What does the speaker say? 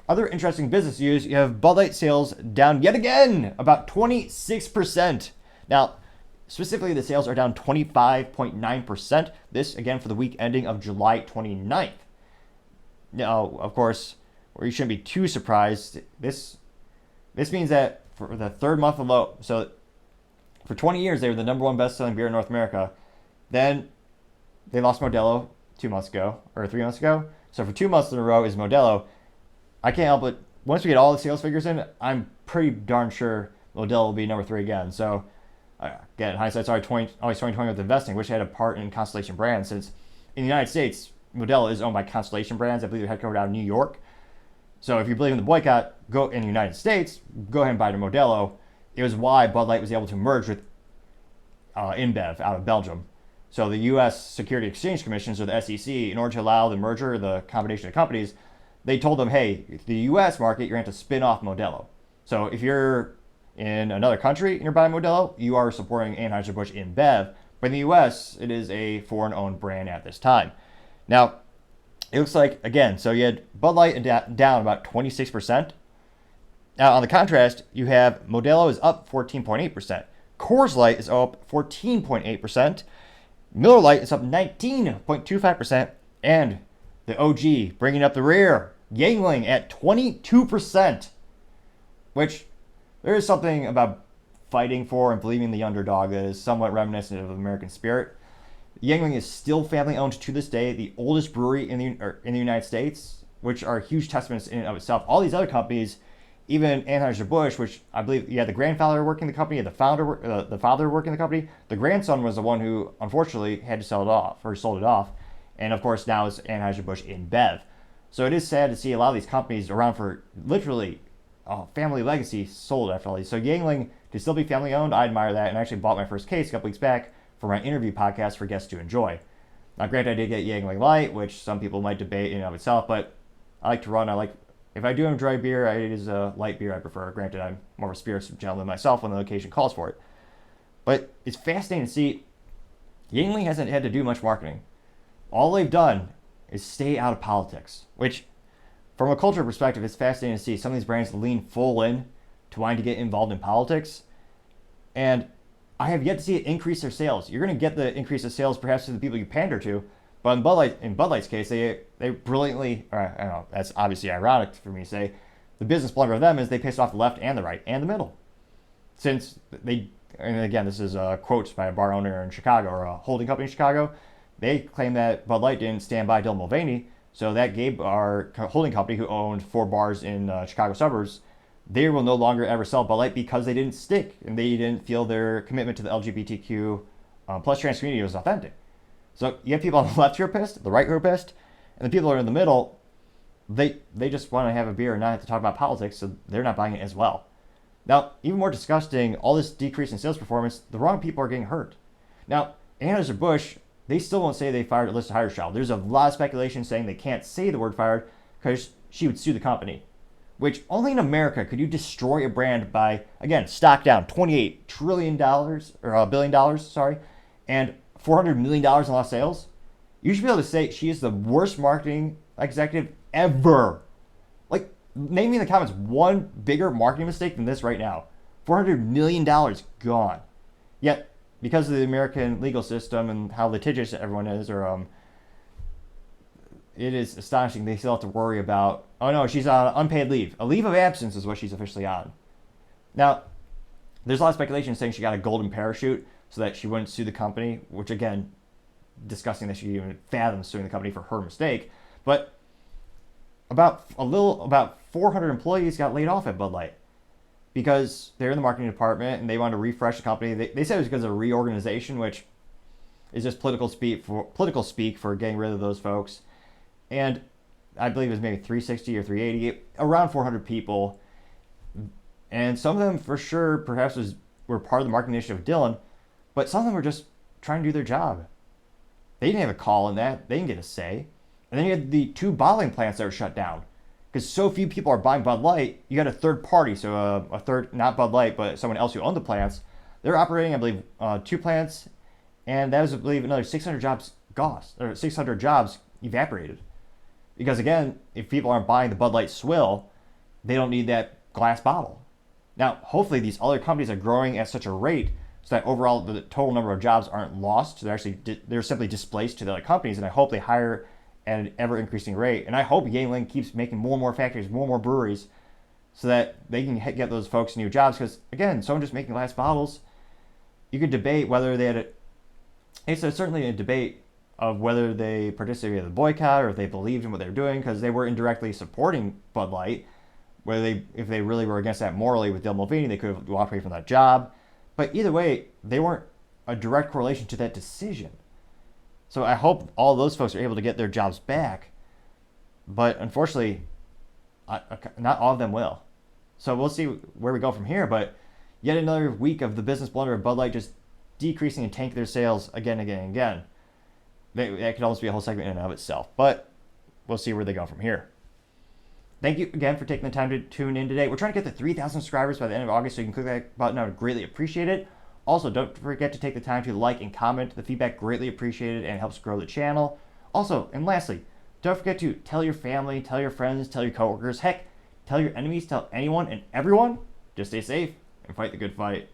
Other interesting business news, you have Bud Light sales down yet again, about 26%. Now, specifically, the sales are down 25.9%. This, again, for the week ending of July 29th. Now, of course, you shouldn't be too surprised. This means that for the third month in a row, so for 20 years, they were the number one best-selling beer in North America. Then they lost Modelo 2 months ago, or 3 months ago. So for 2 months in a row is Modelo. I can't help it. Once we get all the sales figures in, I'm pretty darn sure Modelo will be number 3 again. So, again, hindsight's always 2020 with investing. Wish I had a part in Constellation Brands, since in the United States, Modelo is owned by Constellation Brands. I believe they're headquartered out of New York. So if you believe in the boycott, go in the United States, go ahead and buy the Modelo. It was why Bud Light was able to merge with InBev out of Belgium. So the U.S. Security Exchange Commissions, or the SEC, in order to allow the merger, the combination of companies, they told them, hey, the U.S. market, you're going to have to spin off Modelo. So if you're in another country and you're buying Modelo, you are supporting Anheuser-Busch InBev. But in the U.S., it is a foreign-owned brand at this time. Now, it looks like, again, so you had Bud Light down about 26%. Now, on the contrast, you have Modelo is up 14.8%. Coors Light is up 14.8%. Miller Lite is up 19.25%. And the OG bringing up the rear, Yuengling at 22%. Which, there is something about fighting for and believing the underdog that is somewhat reminiscent of the American spirit. Yuengling is still family owned to this day, the oldest brewery in the United States, which are huge testaments in and of itself. All these other companies, even Anheuser-Busch, which I believe you had the grandfather working the company, the father working the company. The grandson was the one who unfortunately had to sell it off, or sold it off, and of course now it's Anheuser-Busch InBev. So it is sad to see a lot of these companies around for literally family legacy sold after all these. So Yuengling to still be family owned, I admire that, and I actually bought my first case a couple weeks back for my interview podcast for guests to enjoy. Now, granted, I did get Yuengling Light, which some people might debate in and of itself, but I like to run. If I do enjoy beer, it is a light beer I prefer. Granted, I'm more of a spirits gentleman myself when the occasion calls for it. But it's fascinating to see Yuengling hasn't had to do much marketing. All they've done is stay out of politics, which, from a cultural perspective, it's fascinating to see some of these brands lean full in to wanting to get involved in politics. And I have yet to see it increase their sales. You're going to get the increase of sales perhaps to the people you pander to, but in Bud Light's case, they brilliantly, or I don't know, that's obviously ironic for me to say, the business blunder of them is they pissed off the left and the right and the middle. Since they, and again, this is quotes by a bar owner in Chicago, or a holding company in Chicago, they claim that Bud Light didn't stand by Dylan Mulvaney, so that gave our holding company, who owned 4 bars in Chicago suburbs, they will no longer ever sell Bud Light because they didn't stick and they didn't feel their commitment to the LGBTQ plus trans community was authentic. So you have people on the left who are pissed, the right who are pissed, and the people who are in the middle, they just want to have a beer and not have to talk about politics, so they're not buying it as well. Now, even more disgusting, all this decrease in sales performance, the wrong people are getting hurt. Now, Anheuser-Busch, they still won't say they fired Alyssa Hirschfeld. There's a lot of speculation saying they can't say the word fired because she would sue the company. Which only in America could you destroy a brand by, again, stock down $28 trillion, or $1 billion, sorry, and $400 million in lost sales. You should be able to say she is the worst marketing executive ever. Like, name me in the comments one bigger marketing mistake than this right now. $400 million gone. Yet, because of the American legal system and how litigious everyone is, or it is astonishing they still have to worry about, oh no, she's on unpaid leave. A leave of absence is what she's officially on. Now, there's a lot of speculation saying she got a golden parachute so that she wouldn't sue the company, which again, disgusting that she even fathoms suing the company for her mistake. But about 400 employees got laid off at Bud Light because they're in the marketing department and they wanted to refresh the company. They said it was because of reorganization, which is just political speak for getting rid of those folks. And I believe it was maybe 360 or 380, around 400 people. And some of them for sure perhaps were part of the marketing initiative of Dylan, but some of them were just trying to do their job. They didn't have a call in that. They didn't get a say. And then you had the 2 bottling plants that were shut down. Because so few people are buying Bud Light, you got a third party, so a third, not Bud Light, but someone else who owned the plants. They're operating, I believe, 2 plants, and that was, I believe, another 600 jobs lost, or 600 jobs evaporated. Because again, if people aren't buying the Bud Light swill, they don't need that glass bottle. Now, hopefully these other companies are growing at such a rate so that overall the total number of jobs aren't lost. They're simply displaced to the other companies, and I hope they hire at an ever increasing rate. And I hope Yuengling keeps making more and more factories, more and more breweries, so that they can get those folks new jobs. Because again, someone just making glass bottles, you could debate whether they had it's certainly a debate of whether they participated in the boycott or if they believed in what they were doing, because they were indirectly supporting Bud Light. If they really were against that morally with Del Mulvaney, they could have walked away from that job. But either way, they weren't a direct correlation to that decision. So I hope all those folks are able to get their jobs back. But unfortunately, not all of them will. So we'll see where we go from here. But yet another week of the business blunder of Bud Light just decreasing and tanking their sales again. That could almost be a whole segment in and of itself. But we'll see where they go from here. Thank you again for taking the time to tune in today. We're trying to get to 3,000 subscribers by the end of August, so you can click that button. I would greatly appreciate it. Also, don't forget to take the time to like and comment. The feedback greatly appreciated and helps grow the channel. Also, and lastly, don't forget to tell your family, tell your friends, tell your coworkers, heck, tell your enemies, tell anyone and everyone. Just stay safe and fight the good fight.